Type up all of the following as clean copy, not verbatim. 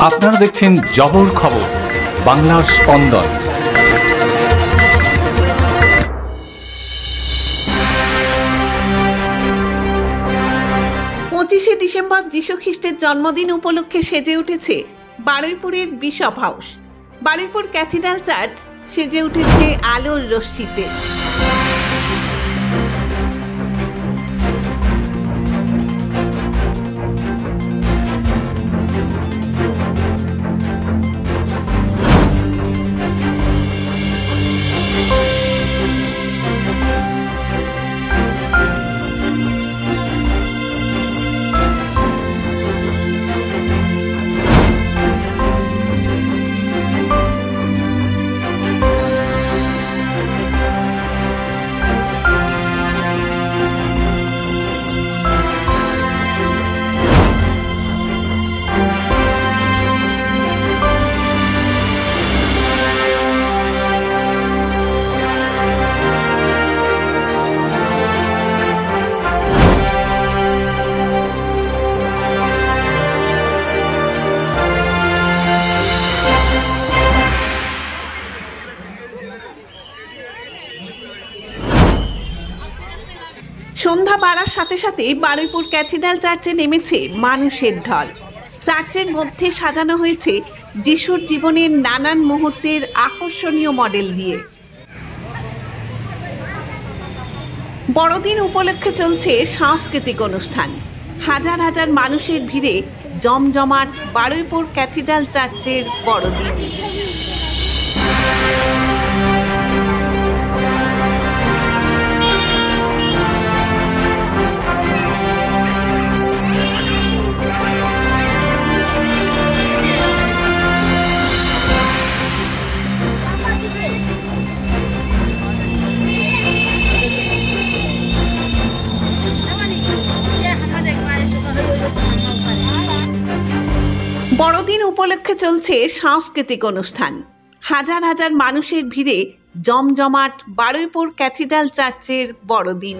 আপনারা দেখছেন জবর খবর, বাংলার স্পন্দন। 25শে ডিসেম্বর যীশু খ্রিস্টের জন্মদিন উপলক্ষে সেজে উঠেছে বারুইপুরের bishop house. Baruipur cathedral church সেজে উঠেছে আলোর রশ্মিতে। সন্ধ্যা বাড়ার সাথে সাথে বারুইপুর ক্যাথিড্রাল চার্চে নেমেছে মানুষের ঢল। চার্চের মধ্যে সাজানো হয়েছে যিশুর জীবনের নানান মুহূর্তের আকর্ষণীয় মডেল দিয়ে। বড়দিন উপলক্ষে চলছে সাংস্কৃতিক অনুষ্ঠান। হাজার হাজার মানুষের ভিড়ে জমজমাট বারুইপুর ক্যাথিড্রাল চার্চের বড়দিন। বড়দিন উপলক্ষে চলছে সাংস্কৃতিক অনুষ্ঠান। হাজার হাজার মানুষের ভিড়ে জমজমাট বারুইপুর ক্যাথিড্রাল চার্চের বড়দিন।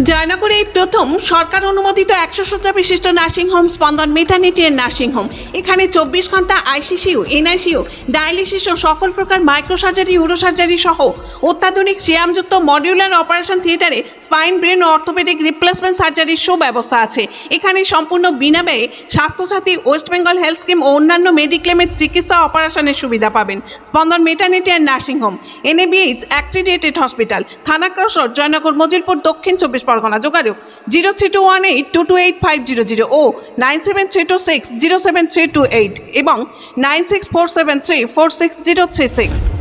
জয়নগরে প্রথম সরকার অনুমোদিত 100 শয্যা বিশিষ্ট নার্সিংহোম স্পন্দন মেটার্নিটি এন্ড নার্সিংহোম। এখানে 24 ঘন্টা আইসিসিউ, এনআইসিউ, ডায়ালিসিস ও সকল প্রকার মাইক্রোসার্জারি, ইউরোসার্জারি সহ অত্যাধুনিক সিয়ামযুক্ত মডিউলার অপারেশন থিয়েটারে স্পাইন, ব্রেন ও অর্থোপেডিক রিপ্লেসমেন্ট সার্জারির সুব্যবস্থা আছে। এখানে সম্পূর্ণ বিনা ব্যয়ে Swasthya Sathi, west Bengal health scheme ও অন্যান্য মেডিক্লেমের চিকিৎসা অপারেশনের সুবিধা পাবেন। Spandan maternity and nursing home, NABH accredited hospital, Thana cross road, Joynagar, Majilpur, Dakshin 24 Pargana. যোগাযোগ 0321822850 ও 9732607328 এবং 9647346036।